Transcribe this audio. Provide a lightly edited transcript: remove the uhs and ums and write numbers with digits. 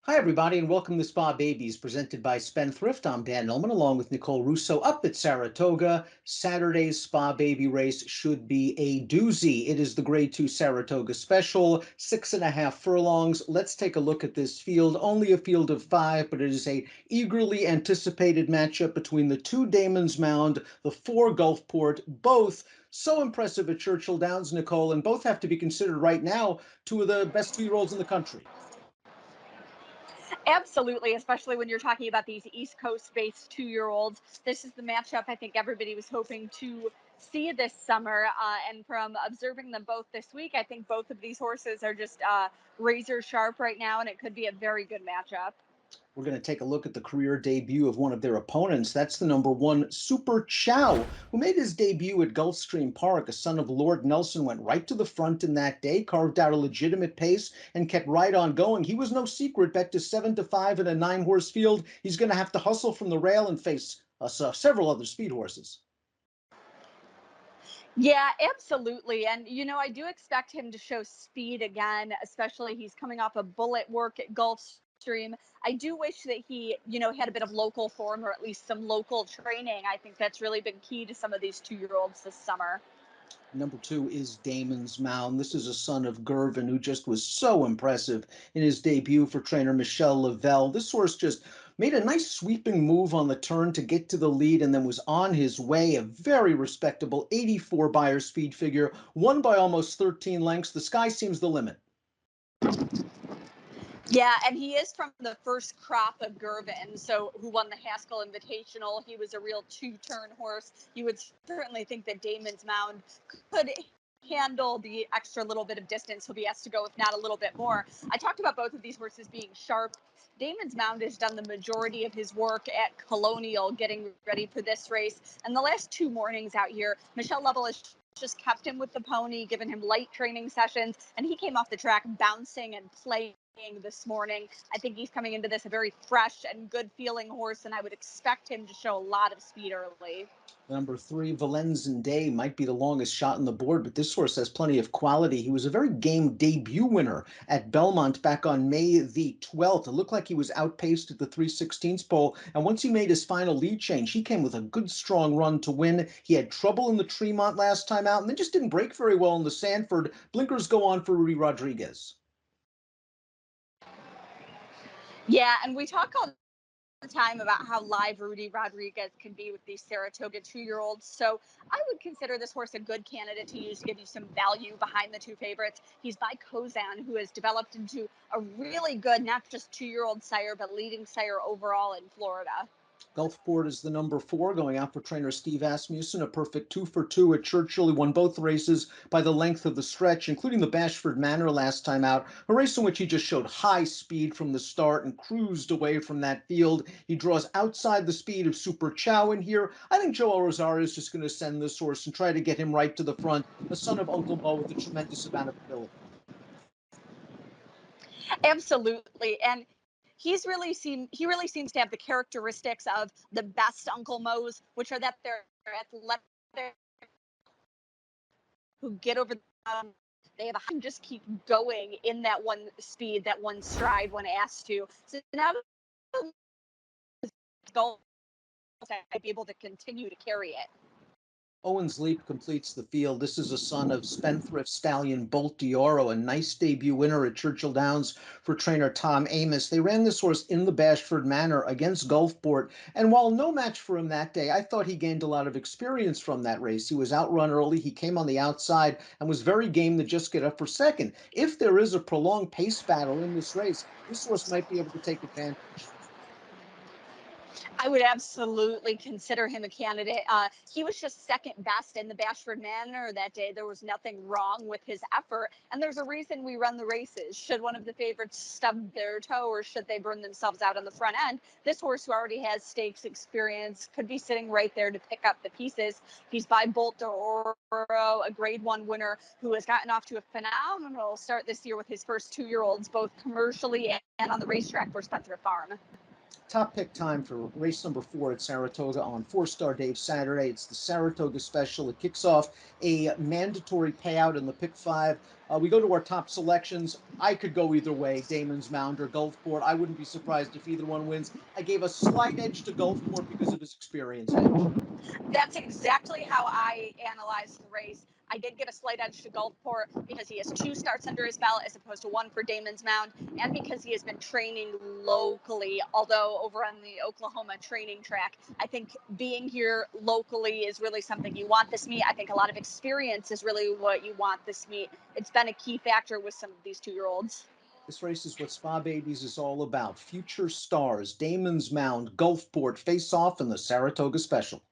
Hi, everybody, and welcome to Spa Babies, presented by Spendthrift. I'm Dan Illman, along with Nicole Russo, up at Saratoga. Saturday's Spa Baby race should be a doozy. It is the Grade 2 Saratoga Special, 6.5 furlongs. Let's take a look at this field. Only a field of 5, but it is a eagerly anticipated matchup between the 2 Damon's Mound, the 4 Gulfport, both so impressive at Churchill Downs, Nicole, and both have to be considered right now 2 of the best 2-year-olds in the country. Absolutely, especially when you're talking about these East Coast-based 2-year-olds. This is the matchup I think everybody was hoping to see this summer. And from observing them both this week, I think both of these horses are just razor sharp right now, and it could be a very good matchup. We're going to take a look at the career debut of one of their opponents. That's the number 1, Super Chow, who made his debut at Gulfstream Park. A son of Lord Nelson went right to the front in that day, carved out a legitimate pace, and kept right on going. He was no secret, bet to 7-5 in a 9-horse field. He's going to have to hustle from the rail and face several other speed horses. Yeah, absolutely. And, I do expect him to show speed again, especially he's coming off a bullet work at Gulfstream. I do wish that he, had a bit of local form or at least some local training. I think that's really been key to some of these 2-year-olds this summer. Number 2 is Damon's Mound. This is a son of Gervin who just was so impressive in his debut for trainer Michel Lavelle. This horse just made a nice sweeping move on the turn to get to the lead and then was on his way. A very respectable 84 Beyer speed figure, won by almost 13 lengths. The sky seems the limit. Yeah, and he is from the first crop of Gervin, so who won the Haskell Invitational. He was a real two-turn horse. You would certainly think that Damon's Mound could handle the extra little bit of distance he'll be asked to go, if not a little bit more. I talked about both of these horses being sharp. Damon's Mound has done the majority of his work at Colonial getting ready for this race. And the last 2 mornings out here, Michelle Lovell has just kept him with the pony, given him light training sessions, and he came off the track bouncing and playing this morning. I think he's coming into this a very fresh and good feeling horse, and I would expect him to show a lot of speed early. Number 3, Valenzan might be the longest shot on the board, but this horse has plenty of quality. He was a very game debut winner at Belmont back on May the 12th. It looked like he was outpaced at the 3/16 pole, and once he made his final lead change, he came with a good strong run to win. He had trouble in the Tremont last time out, and then just didn't break very well in the Sanford. Blinkers go on for Rudy Rodriguez. Yeah, and we talk all the time about how live Rudy Rodriguez can be with these Saratoga 2-year-olds. So I would consider this horse a good candidate to use to give you some value behind the 2 favorites. He's by Kozan, who has developed into a really good, not just 2-year-old sire, but leading sire overall in Florida. Gulfport is the number 4, going out for trainer Steve Asmussen. A perfect 2 for 2 at Churchill. He won both races by the length of the stretch, including the Bashford Manor last time out, a race in which he just showed high speed from the start and cruised away from that field. He draws outside the speed of Super Chow in here. I think Joel Rosario is just going to send this horse and try to get him right to the front. The son of Uncle Mo with a tremendous amount of ability. Absolutely. And he really seems to have the characteristics of the best Uncle Mo's, which are that they're athletic, who get over they have a just keep going in that one speed, that one stride when asked to. So now goal to be able to continue to carry it. Owen's Leap completes the field. This is a son of Spendthrift stallion Bolt Dioro, a nice debut winner at Churchill Downs for trainer Tom Amos. They ran this horse in the Bashford Manor against Gulfport, and while no match for him that day, I thought he gained a lot of experience from that race. He was outrun early, he came on the outside, and was very game to just get up for second. If there is a prolonged pace battle in this race, this horse might be able to take advantage. I would absolutely consider him a candidate. He was just second best in the Bashford Manor that day. There was nothing wrong with his effort. And there's a reason we run the races. Should one of the favorites stub their toe or should they burn themselves out on the front end? This horse, who already has stakes experience, could be sitting right there to pick up the pieces. He's by Bolt d'Oro, a grade 1 winner who has gotten off to a phenomenal start this year with his first 2-year-olds, both commercially and on the racetrack for Spendthrift Farm. Top pick time for race number 4 at Saratoga on Four-Star Dave Saturday. It's the Saratoga Special. It kicks off a mandatory payout in the pick 5. We go to our top selections. I could go either way, Damon's Mound or Gulfport. I wouldn't be surprised if either one wins. I gave a slight edge to Gulfport because of his experience edge. That's exactly how I analyzed the race. I did get a slight edge to Gulfport because he has 2 starts under his belt as opposed to 1 for Damon's Mound, and because he has been training locally, although over on the Oklahoma training track. I think being here locally is really something you want this meet. I think a lot of experience is really what you want this meet. It's been a key factor with some of these 2-year-olds. This race is what Spa Babies is all about. Future stars, Damon's Mound, Gulfport face off in the Saratoga Special.